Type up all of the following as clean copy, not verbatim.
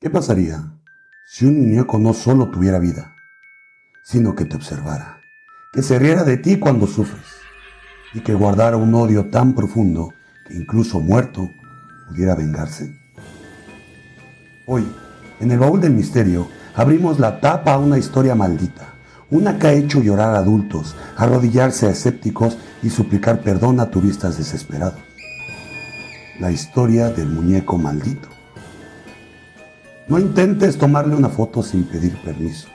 ¿Qué pasaría si un muñeco no solo tuviera vida, sino que te observara, que se riera de ti cuando sufres y que guardara un odio tan profundo que incluso muerto pudiera vengarse? Hoy, en el baúl del misterio, abrimos la tapa a una historia maldita, una que ha hecho llorar a adultos, arrodillarse a escépticos y suplicar perdón a turistas desesperados. La historia del muñeco maldito. No intentes tomarle una foto sin pedir permiso,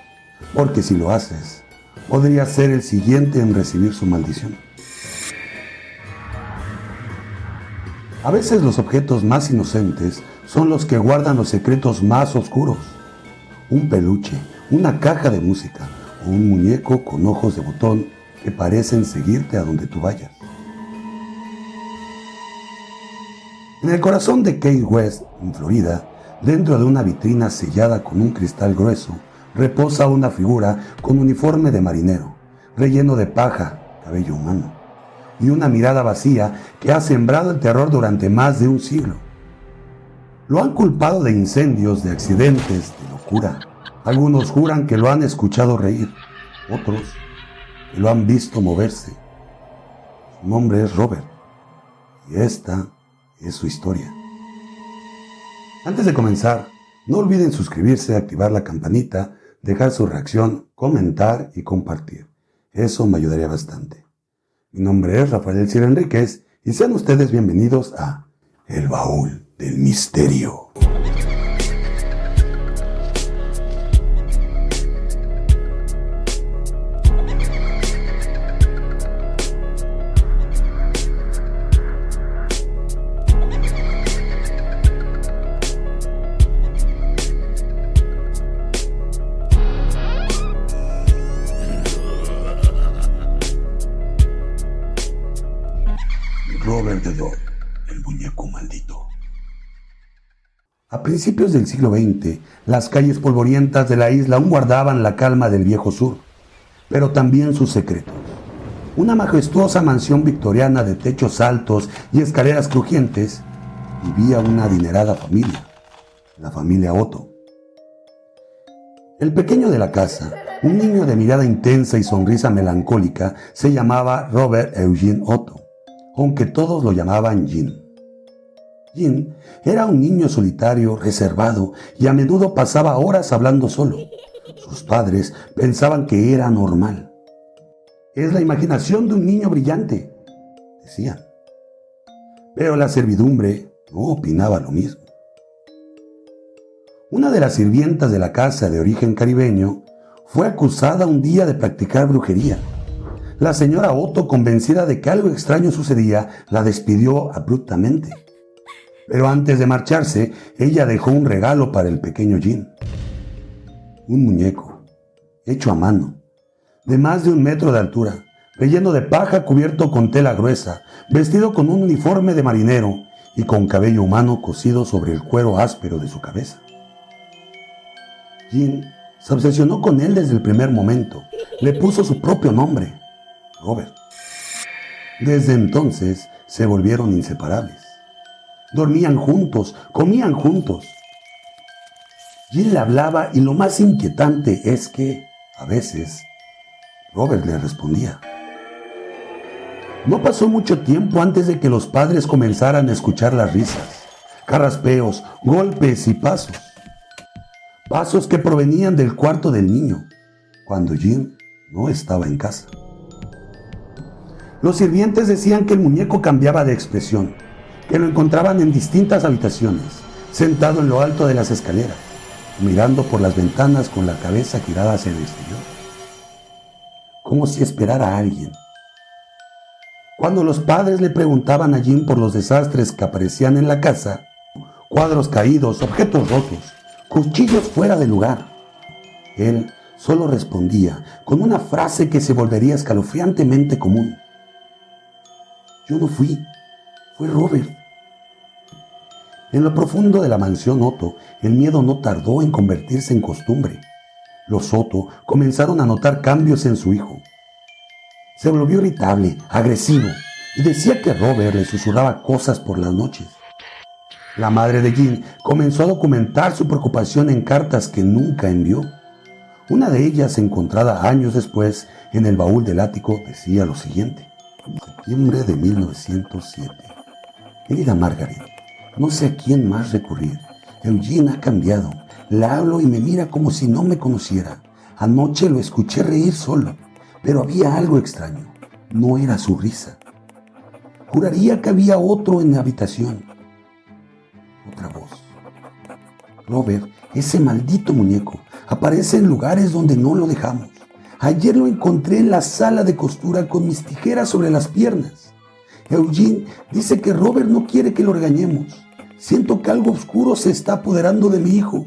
porque si lo haces, podría ser el siguiente en recibir su maldición. A veces los objetos más inocentes son los que guardan los secretos más oscuros. Un peluche, una caja de música o un muñeco con ojos de botón que parecen seguirte a donde tú vayas. En el corazón de Key West, en Florida, dentro de una vitrina sellada con un cristal grueso, reposa una figura con uniforme de marinero, relleno de paja, cabello humano, y una mirada vacía que ha sembrado el terror durante más de un siglo. Lo han culpado de incendios, de accidentes, de locura. Algunos juran que lo han escuchado reír, otros que lo han visto moverse. Su nombre es Robert, y esta es su historia. Antes de comenzar, no olviden suscribirse, activar la campanita, dejar su reacción, comentar y compartir. Eso me ayudaría bastante. Mi nombre es Rafael Ciro Enríquez y sean ustedes bienvenidos a El Baúl del Misterio. Robert the Doll, el muñeco maldito. A principios del siglo XX, las calles polvorientas de la isla aún guardaban la calma del viejo sur, pero también sus secretos. Una majestuosa mansión victoriana de techos altos y escaleras crujientes vivía una adinerada familia, la familia Otto. El pequeño de la casa, un niño de mirada intensa y sonrisa melancólica, se llamaba Robert Eugene Otto, aunque todos lo llamaban Jim. Jim era un niño solitario, reservado, y a menudo pasaba horas hablando solo. Sus padres pensaban que era normal. Es la imaginación de un niño brillante, decían. Pero la servidumbre no opinaba lo mismo. Una de las sirvientas de la casa de origen caribeño fue acusada un día de practicar brujería. La señora Otto, convencida de que algo extraño sucedía, la despidió abruptamente. Pero antes de marcharse, ella dejó un regalo para el pequeño Jim. Un muñeco, hecho a mano, de más de 1 metro de altura, relleno de paja cubierto con tela gruesa, vestido con un uniforme de marinero y con cabello humano cosido sobre el cuero áspero de su cabeza. Jim se obsesionó con él desde el primer momento. Le puso su propio nombre, Robert. Desde entonces se volvieron inseparables. Dormían juntos, comían juntos. Jim le hablaba y lo más inquietante es que, a veces, Robert le respondía. No pasó mucho tiempo antes de que los padres comenzaran a escuchar las risas, carraspeos, golpes y pasos. Pasos que provenían del cuarto del niño, cuando Jim no estaba en casa. Los sirvientes decían que el muñeco cambiaba de expresión, que lo encontraban en distintas habitaciones, sentado en lo alto de las escaleras, mirando por las ventanas con la cabeza girada hacia el exterior, como si esperara a alguien. Cuando los padres le preguntaban a Jim por los desastres que aparecían en la casa, cuadros caídos, objetos rotos, cuchillos fuera de lugar, él solo respondía con una frase que se volvería escalofriantemente común. Yo no fui, fue Robert. En lo profundo de la mansión Otto, el miedo no tardó en convertirse en costumbre. Los Otto comenzaron a notar cambios en su hijo. Se volvió irritable, agresivo, y decía que Robert le susurraba cosas por las noches. La madre de Jean comenzó a documentar su preocupación en cartas que nunca envió. Una de ellas, encontrada años después en el baúl del ático, decía lo siguiente: septiembre de 1907. Querida Margaret, no sé a quién más recurrir. Eugene ha cambiado. Le hablo y me mira como si no me conociera. Anoche lo escuché reír solo, pero había algo extraño. No era su risa. Juraría que había otro en la habitación. Otra voz. Robert, ese maldito muñeco, aparece en lugares donde no lo dejamos. Ayer lo encontré en la sala de costura con mis tijeras sobre las piernas. Eugene dice que Robert no quiere que lo regañemos. Siento que algo oscuro se está apoderando de mi hijo.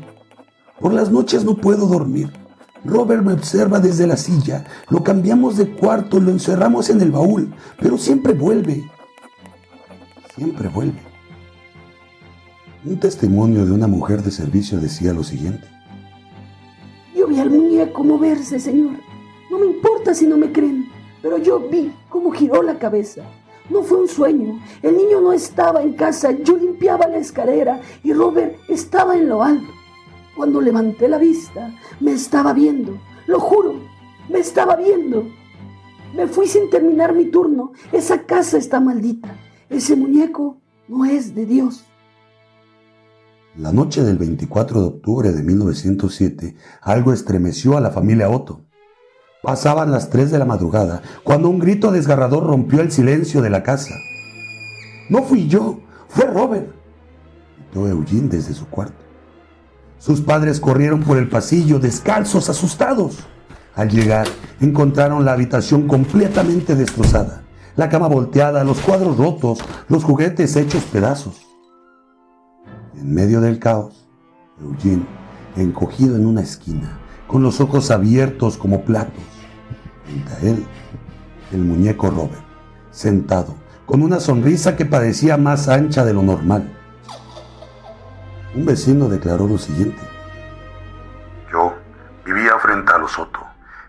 Por las noches no puedo dormir. Robert me observa desde la silla. Lo cambiamos de cuarto, lo encerramos en el baúl, pero siempre vuelve. Siempre vuelve. Un testimonio de una mujer de servicio decía lo siguiente: yo vi al muñeco moverse, señor. No me importa si no me creen, pero yo vi cómo giró la cabeza. No fue un sueño. El niño no estaba en casa. Yo limpiaba la escalera y Robert estaba en lo alto. Cuando levanté la vista, me estaba viendo. Lo juro, me estaba viendo. Me fui sin terminar mi turno. Esa casa está maldita. Ese muñeco no es de Dios. La noche del 24 de octubre de 1907, algo estremeció a la familia Otto. Pasaban las 3 de la madrugada cuando un grito desgarrador rompió el silencio de la casa. «No fui yo, fue Robert», gritó Eugene desde su cuarto. Sus padres corrieron por el pasillo, descalzos, asustados. Al llegar, encontraron la habitación completamente destrozada, la cama volteada, los cuadros rotos, los juguetes hechos pedazos. En medio del caos, Eugene, encogido en una esquina, con los ojos abiertos como platos. Frente a él, el muñeco Robert, sentado, con una sonrisa que parecía más ancha de lo normal. Un vecino declaró lo siguiente: «Yo vivía frente a los Otto.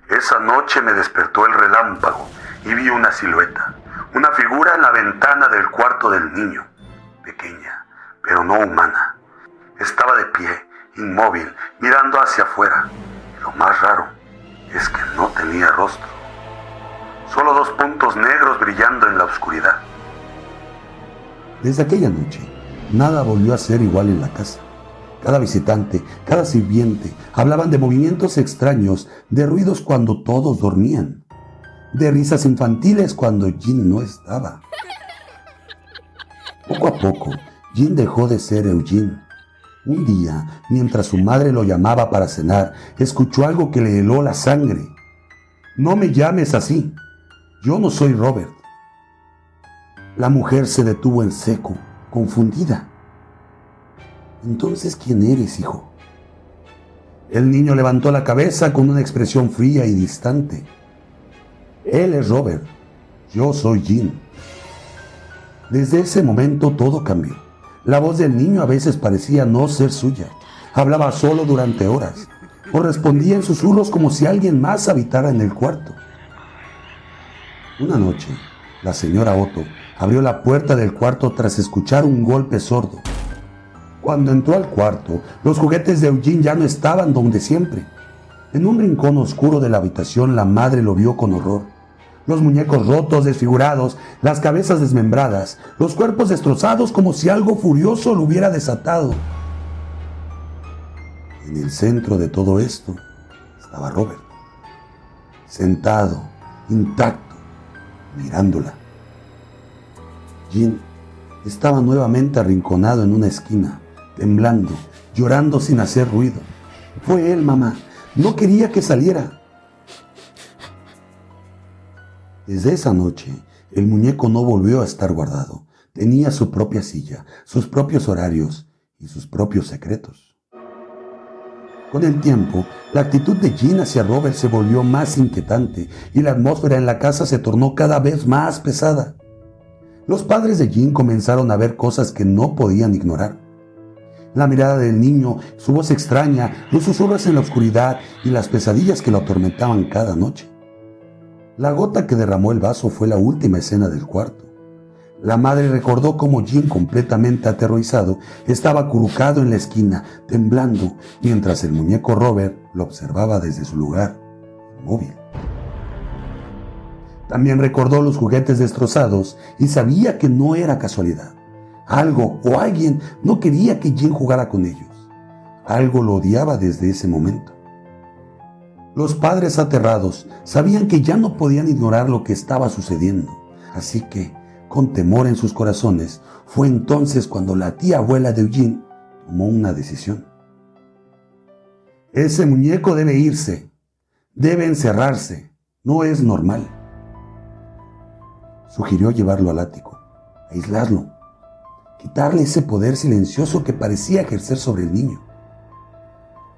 Esa noche me despertó el relámpago y vi una silueta, una figura en la ventana del cuarto del niño, pequeña, pero no humana. Estaba de pie, inmóvil, mirando hacia afuera. Y lo más raro es que no tenía rostro. Solo 2 puntos negros brillando en la oscuridad». Desde aquella noche, nada volvió a ser igual en la casa. Cada visitante, cada sirviente, hablaban de movimientos extraños, de ruidos cuando todos dormían, de risas infantiles cuando Jean no estaba. Poco a poco, Jean dejó de ser Eugene. Un día, mientras su madre lo llamaba para cenar, escuchó algo que le heló la sangre. «No me llames así. Yo no soy Robert». La mujer se detuvo en seco, confundida. «Entonces, ¿quién eres, hijo?». El niño levantó la cabeza con una expresión fría y distante. «Él es Robert. Yo soy Jean». Desde ese momento todo cambió. La voz del niño a veces parecía no ser suya. Hablaba solo durante horas, o respondía en susurros como si alguien más habitara en el cuarto. Una noche, la señora Otto abrió la puerta del cuarto tras escuchar un golpe sordo. Cuando entró al cuarto, los juguetes de Eugene ya no estaban donde siempre. En un rincón oscuro de la habitación, la madre lo vio con horror. Los muñecos rotos, desfigurados, las cabezas desmembradas, los cuerpos destrozados como si algo furioso lo hubiera desatado. En el centro de todo esto estaba Robert, sentado, intacto, mirándola. Jean estaba nuevamente arrinconado en una esquina, temblando, llorando sin hacer ruido. «Fue él, mamá. No quería que saliera». Desde esa noche, el muñeco no volvió a estar guardado. Tenía su propia silla, sus propios horarios y sus propios secretos. Con el tiempo, la actitud de Jean hacia Robert se volvió más inquietante y la atmósfera en la casa se tornó cada vez más pesada. Los padres de Jean comenzaron a ver cosas que no podían ignorar. La mirada del niño, su voz extraña, los susurros en la oscuridad y las pesadillas que lo atormentaban cada noche. La gota que derramó el vaso fue la última escena del cuarto. La madre recordó cómo Jim, completamente aterrorizado, estaba acurrucado en la esquina, temblando, mientras el muñeco Robert lo observaba desde su lugar inmóvil. También recordó los juguetes destrozados y sabía que no era casualidad. Algo o alguien no quería que Jim jugara con ellos. Algo lo odiaba desde ese momento. Los padres, aterrados, sabían que ya no podían ignorar lo que estaba sucediendo. Así que, con temor en sus corazones, fue entonces cuando la tía abuela de Eugene tomó una decisión. Ese muñeco debe irse, debe encerrarse, no es normal. Sugirió llevarlo al ático, aislarlo, quitarle ese poder silencioso que parecía ejercer sobre el niño.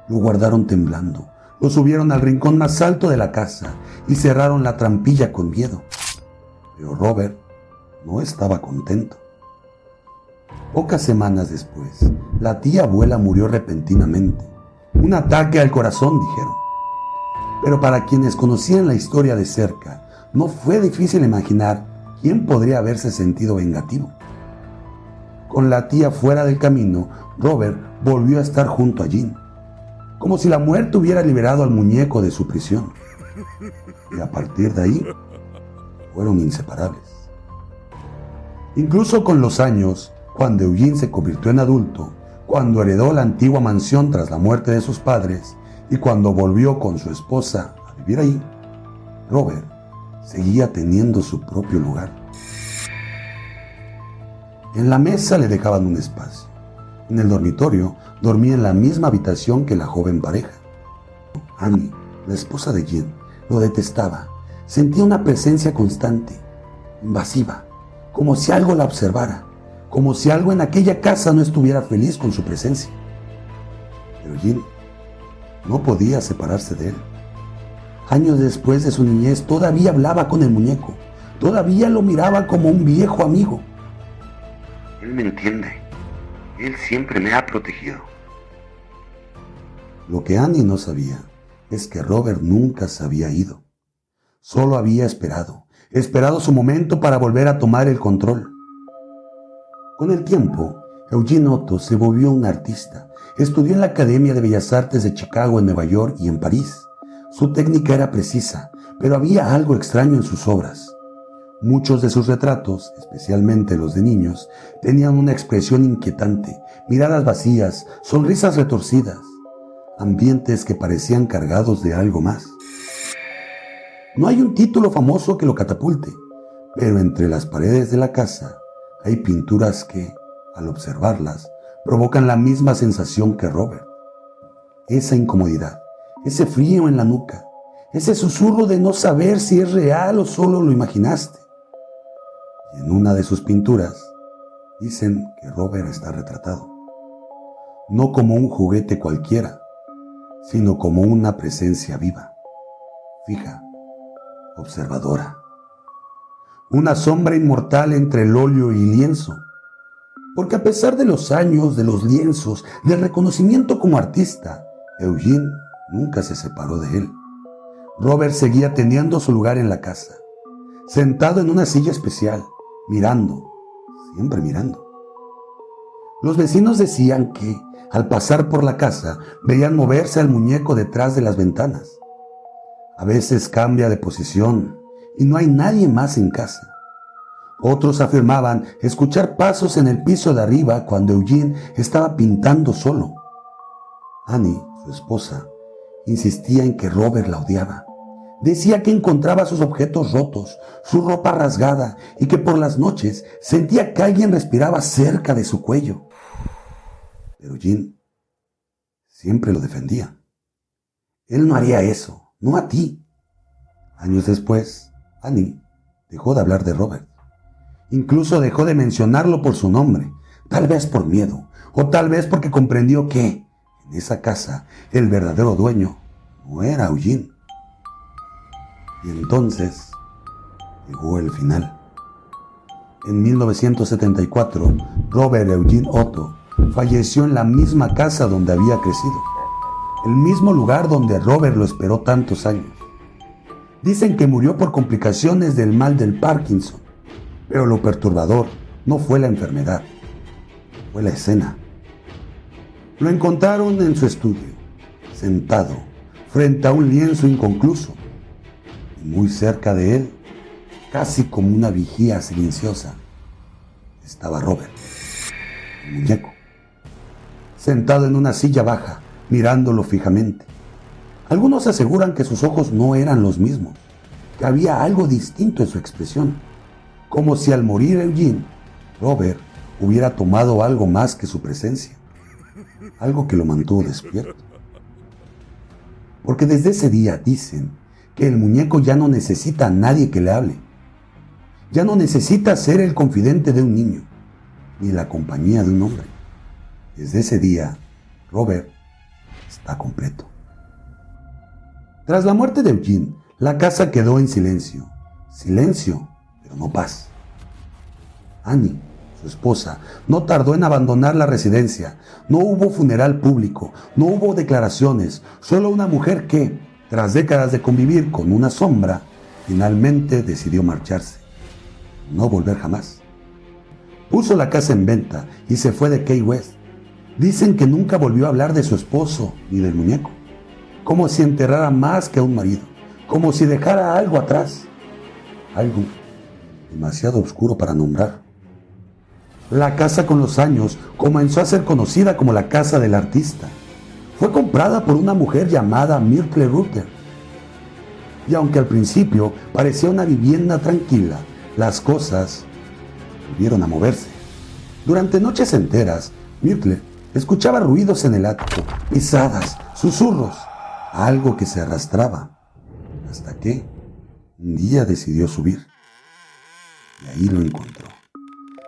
Lo guardaron temblando, lo subieron al rincón más alto de la casa y cerraron la trampilla con miedo. Pero Robert no estaba contento. Pocas semanas después, la tía abuela murió repentinamente. Un ataque al corazón, dijeron. Pero para quienes conocían la historia de cerca, no fue difícil imaginar quién podría haberse sentido vengativo. Con la tía fuera del camino, Robert volvió a estar junto a Jim, como si la muerte hubiera liberado al muñeco de su prisión. Y a partir de ahí, fueron inseparables. Incluso con los años, cuando Eugene se convirtió en adulto, cuando heredó la antigua mansión tras la muerte de sus padres y cuando volvió con su esposa a vivir ahí, Robert seguía teniendo su propio lugar. En la mesa le dejaban un espacio. En el dormitorio dormía en la misma habitación que la joven pareja. Annie, la esposa de Jim, lo detestaba. Sentía una presencia constante, invasiva, como si algo la observara, como si algo en aquella casa no estuviera feliz con su presencia. Pero Jim no podía separarse de él. Años después de su niñez todavía hablaba con el muñeco, todavía lo miraba como un viejo amigo. Él me entiende, él siempre me ha protegido. Lo que Annie no sabía es que Robert nunca se había ido. Solo había esperado su momento para volver a tomar el control. Con el tiempo, Eugene Otto se volvió un artista. Estudió en la Academia de Bellas Artes de Chicago, en Nueva York y en París. Su técnica era precisa, pero había algo extraño en sus obras. Muchos de sus retratos, especialmente los de niños, tenían una expresión inquietante, miradas vacías, sonrisas retorcidas, ambientes que parecían cargados de algo más. No hay un título famoso que lo catapulte, pero entre las paredes de la casa hay pinturas que, al observarlas, provocan la misma sensación que Robert. Esa incomodidad, ese frío en la nuca, ese susurro de no saber si es real o solo lo imaginaste. Y en una de sus pinturas dicen que Robert está retratado, no como un juguete cualquiera, sino como una presencia viva, fija, observadora. Una sombra inmortal entre el óleo y lienzo. Porque a pesar de los años, de los lienzos, del reconocimiento como artista, Eugene nunca se separó de él. Robert seguía teniendo su lugar en la casa, sentado en una silla especial, mirando, siempre mirando. Los vecinos decían que, al pasar por la casa, veían moverse al muñeco detrás de las ventanas. A veces cambia de posición y no hay nadie más en casa. Otros afirmaban escuchar pasos en el piso de arriba cuando Eugene estaba pintando solo. Annie, su esposa, insistía en que Robert la odiaba. Decía que encontraba sus objetos rotos, su ropa rasgada y que por las noches sentía que alguien respiraba cerca de su cuello. Pero Jim siempre lo defendía. Él no haría eso. No a ti. Años después, Annie dejó de hablar de Robert. Incluso dejó de mencionarlo por su nombre, tal vez por miedo, o tal vez porque comprendió que, en esa casa, el verdadero dueño no era Eugene. Y entonces, llegó el final. En 1974, Robert Eugene Otto falleció en la misma casa donde había crecido. El mismo lugar donde Robert lo esperó tantos años. Dicen que murió por complicaciones del mal del Parkinson, Pero lo perturbador no fue la enfermedad, fue la escena. Lo encontraron en su estudio, sentado frente a un lienzo inconcluso, y muy cerca de él, casi como una vigía silenciosa, estaba Robert, el muñeco, sentado en una silla baja, mirándolo fijamente. Algunos aseguran que sus ojos no eran los mismos, que había algo distinto en su expresión, como si al morir Eugene, Robert hubiera tomado algo más que su presencia, algo que lo mantuvo despierto. Porque desde ese día dicen que el muñeco ya no necesita a nadie que le hable, ya no necesita ser el confidente de un niño, ni la compañía de un hombre. Desde ese día, Robert está completo. Tras la muerte de Eugene, la casa quedó en silencio. Silencio, pero no paz. Annie, su esposa, no tardó en abandonar la residencia. No hubo funeral público, no hubo declaraciones, solo una mujer que, tras décadas de convivir con una sombra, finalmente decidió marcharse. No volver jamás. Puso la casa en venta y se fue de Key West. Dicen que nunca volvió a hablar de su esposo ni del muñeco, como si enterrara más que a un marido, como si dejara algo atrás, algo demasiado oscuro para nombrar. La casa con los años comenzó a ser conocida como la casa del artista. Fue comprada por una mujer llamada Myrtle Ruther. Y aunque al principio parecía una vivienda tranquila, las cosas volvieron a moverse. Durante noches enteras, Myrtle escuchaba ruidos en el ático, pisadas, susurros, algo que se arrastraba, hasta que un día decidió subir. Y ahí lo encontró,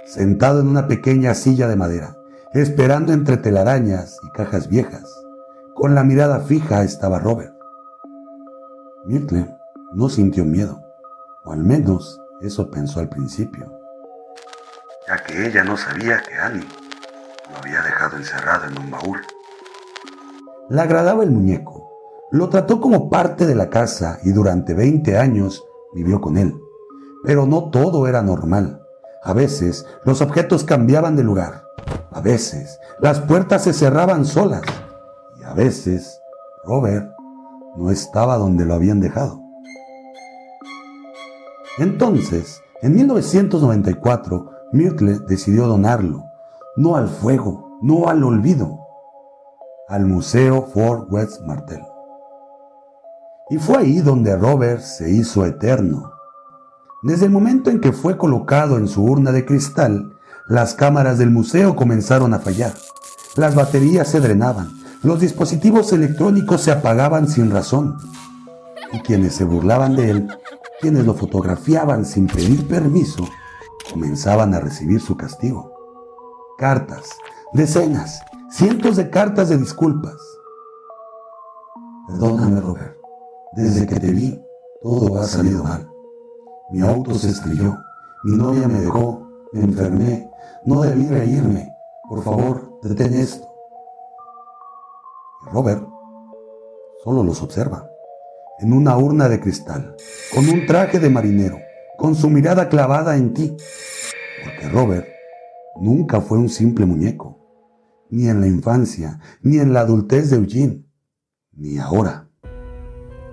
sentado en una pequeña silla de madera, esperando entre telarañas y cajas viejas. Con la mirada fija estaba Robert. Myrtle no sintió miedo, o al menos eso pensó al principio, ya que ella no sabía que Annie lo había dejado encerrado en un baúl. Le agradaba el muñeco, lo trató como parte de la casa y durante 20 años vivió con él. Pero no todo era normal. A veces los objetos cambiaban de lugar, a veces las puertas se cerraban solas y a veces Robert no estaba donde lo habían dejado. Entonces, en 1994, Myrtle decidió donarlo, no al fuego, no al olvido, al Museo Fort West Martel. Y fue ahí donde Robert se hizo eterno. Desde el momento en que fue colocado en su urna de cristal, las cámaras del museo comenzaron a fallar. Las baterías se drenaban, los dispositivos electrónicos se apagaban sin razón. Y quienes se burlaban de él, quienes lo fotografiaban sin pedir permiso, comenzaban a recibir su castigo. Cartas, decenas, cientos de cartas de disculpas. Perdóname, Robert. Desde que te vi, todo ha salido mal. Mi auto se estrelló, mi novia me dejó, me enfermé, no debí reírme. Por favor, detén esto. Y Robert solo los observa, en una urna de cristal, con un traje de marinero, con su mirada clavada en ti. Porque Robert nunca fue un simple muñeco, ni en la infancia, ni en la adultez de Eugene, ni ahora,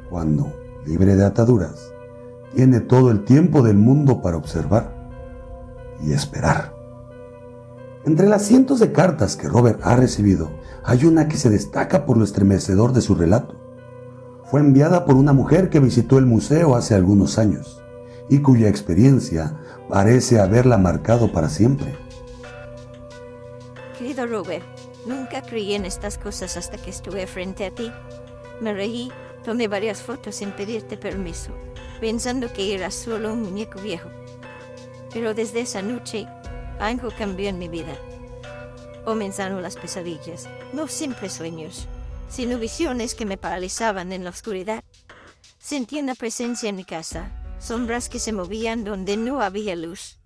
cuando, libre de ataduras, tiene todo el tiempo del mundo para observar y esperar. Entre las cientos de cartas que Robert ha recibido, hay una que se destaca por lo estremecedor de su relato. Fue enviada por una mujer que visitó el museo hace algunos años y cuya experiencia parece haberla marcado para siempre. Querido Robert, nunca creí en estas cosas hasta que estuve frente a ti. Me reí, tomé varias fotos sin pedirte permiso, pensando que eras solo un muñeco viejo. Pero desde esa noche, algo cambió en mi vida. Comenzaron las pesadillas, no siempre sueños, sino visiones que me paralizaban en la oscuridad. Sentí una presencia en mi casa, sombras que se movían donde no había luz.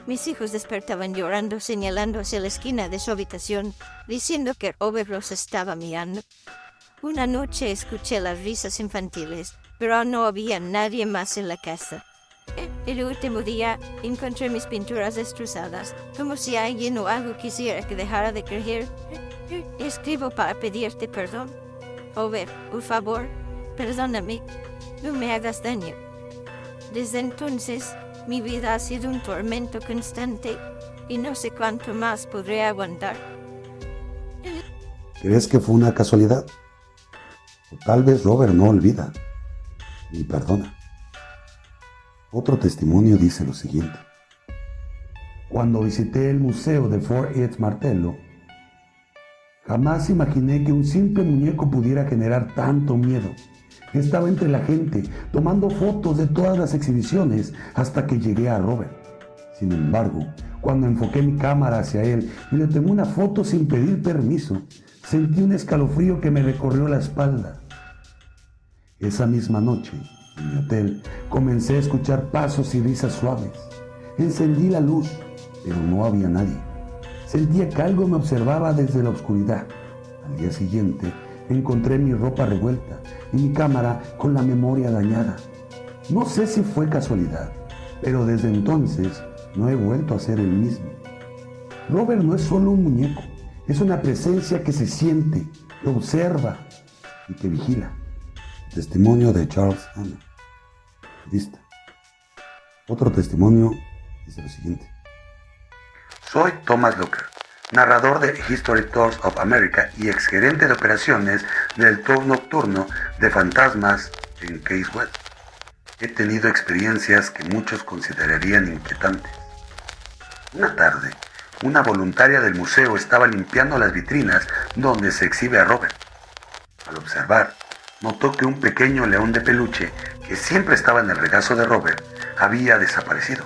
Mis hijos despertaban llorando, señalando hacia la esquina de su habitación, diciendo que Robert los estaba mirando. Una noche escuché las risas infantiles, pero no había nadie más en la casa. El último día encontré mis pinturas destrozadas, como si alguien o algo quisiera que dejara de creer. Escribo para pedirte perdón. Robert, por favor, perdóname. No me hagas daño. Desde entonces, mi vida ha sido un tormento constante y no sé cuánto más podré aguantar. ¿Crees que fue una casualidad? O tal vez Robert no olvida ni perdona. Otro testimonio dice lo siguiente. Cuando visité el museo de Fort East Martello, jamás imaginé que un simple muñeco pudiera generar tanto miedo. Estaba entre la gente, tomando fotos de todas las exhibiciones hasta que llegué a Robert. Sin embargo, cuando enfoqué mi cámara hacia él y le tomé una foto sin pedir permiso, sentí un escalofrío que me recorrió la espalda. Esa misma noche, en mi hotel, comencé a escuchar pasos y risas suaves. Encendí la luz, pero no había nadie. Sentía que algo me observaba desde la oscuridad. Al día siguiente, encontré mi ropa revuelta y mi cámara con la memoria dañada. No sé si fue casualidad, pero desde entonces no he vuelto a ser el mismo. Robert no es solo un muñeco, es una presencia que se siente, que observa y que vigila. Testimonio de Charles Hanna, budista. Otro testimonio dice lo siguiente. Soy Thomas Lucker, narrador de History Tours of America y exgerente de operaciones del tour nocturno de fantasmas en Case West. He tenido experiencias que muchos considerarían inquietantes. Una tarde, una voluntaria del museo estaba limpiando las vitrinas donde se exhibe a Robert. Al observar, notó que un pequeño león de peluche que siempre estaba en el regazo de Robert había desaparecido.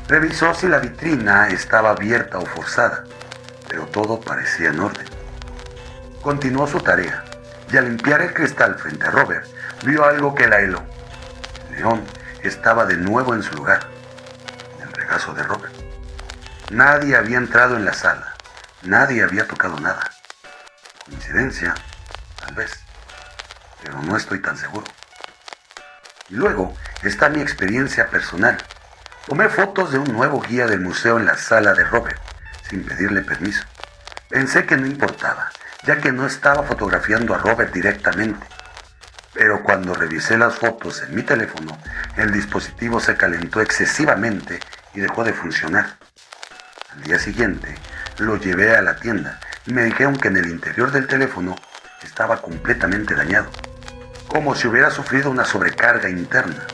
Revisó si la vitrina estaba abierta o forzada, pero todo parecía en orden. Continuó su tarea y al limpiar el cristal frente a Robert, vio algo que la heló. El león estaba de nuevo en su lugar, en el regazo de Robert. Nadie había entrado en la sala, nadie había tocado nada. ¿Coincidencia? Tal vez, pero no estoy tan seguro. Y luego está mi experiencia personal. Tomé fotos de un nuevo guía del museo en la sala de Robert, sin pedirle permiso. Pensé que no importaba, ya que no estaba fotografiando a Robert directamente. Pero cuando revisé las fotos en mi teléfono, el dispositivo se calentó excesivamente y dejó de funcionar. Al día siguiente, lo llevé a la tienda y me dijeron que en el interior del teléfono estaba completamente dañado, como si hubiera sufrido una sobrecarga interna.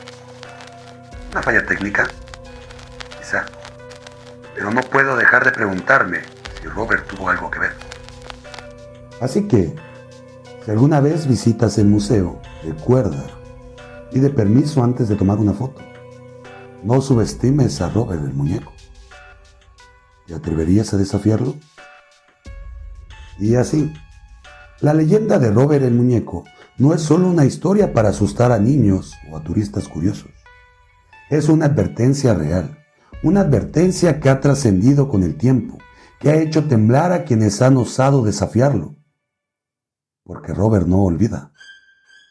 ¿Una falla técnica? Quizá. Pero no puedo dejar de preguntarme si Robert tuvo algo que ver. Así que, si alguna vez visitas el museo, recuerda, pide permiso antes de tomar una foto. No subestimes a Robert el muñeco. ¿Te atreverías a desafiarlo? Y así, la leyenda de Robert el muñeco no es solo una historia para asustar a niños o a turistas curiosos. Es una advertencia real, una advertencia que ha trascendido con el tiempo, que ha hecho temblar a quienes han osado desafiarlo. Porque Robert no olvida,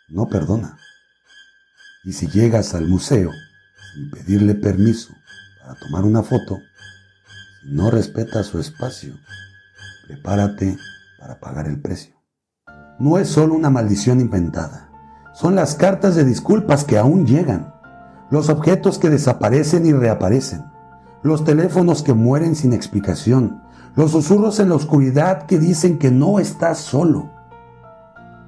no perdona. Y si llegas al museo sin pedirle permiso para tomar una foto, si no respetas su espacio, prepárate para pagar el precio. No es solo una maldición inventada, son las cartas de disculpas que aún llegan, los objetos que desaparecen y reaparecen, los teléfonos que mueren sin explicación, los susurros en la oscuridad que dicen que no estás solo.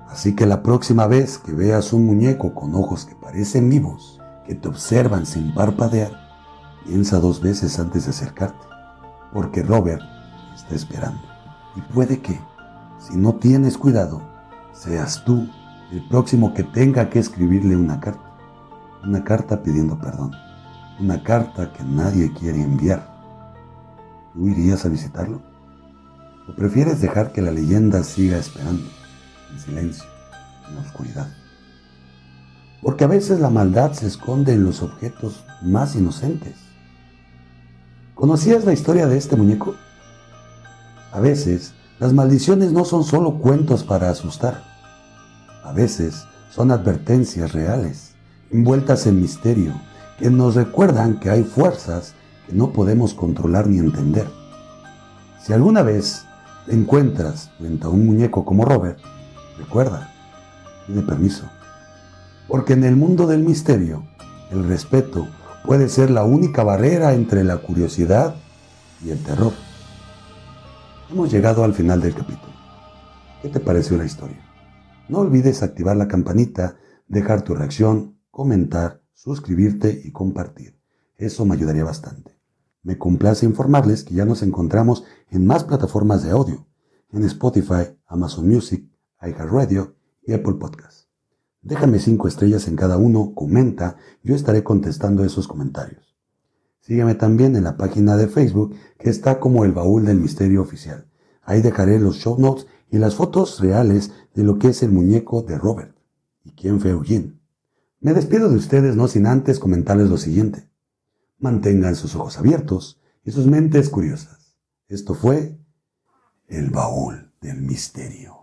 Así que la próxima vez que veas un muñeco con ojos que parecen vivos, que te observan sin parpadear, piensa 2 veces antes de acercarte, porque Robert está esperando. Y puede que, si no tienes cuidado, seas tú el próximo que tenga que escribirle una carta pidiendo perdón, una carta que nadie quiere enviar. ¿Tú irías a visitarlo? ¿O prefieres dejar que la leyenda siga esperando, en silencio, en la oscuridad? Porque a veces la maldad se esconde en los objetos más inocentes. ¿Conocías la historia de este muñeco? A veces, las maldiciones no son solo cuentos para asustar. A veces, son advertencias reales, envueltas en misterio, que nos recuerdan que hay fuerzas que no podemos controlar ni entender. Si alguna vez te encuentras frente a un muñeco como Robert, recuerda, pide permiso. Porque en el mundo del misterio, el respeto puede ser la única barrera entre la curiosidad y el terror. Hemos llegado al final del capítulo. ¿Qué te pareció la historia? No olvides activar la campanita, dejar tu reacción, comentar, suscribirte y compartir. Eso me ayudaría bastante. Me complace informarles que ya nos encontramos en más plataformas de audio, en Spotify, Amazon Music, iHeartRadio y Apple Podcasts. Déjame 5 estrellas en cada uno, comenta, yo estaré contestando esos comentarios. Sígueme también en la página de Facebook que está como El Baúl del Misterio Oficial. Ahí dejaré los show notes y las fotos reales de lo que es el muñeco de Robert y quién fue Eugene. Me despido de ustedes no sin antes comentarles lo siguiente. Mantengan sus ojos abiertos y sus mentes curiosas. Esto fue El Baúl del Misterio.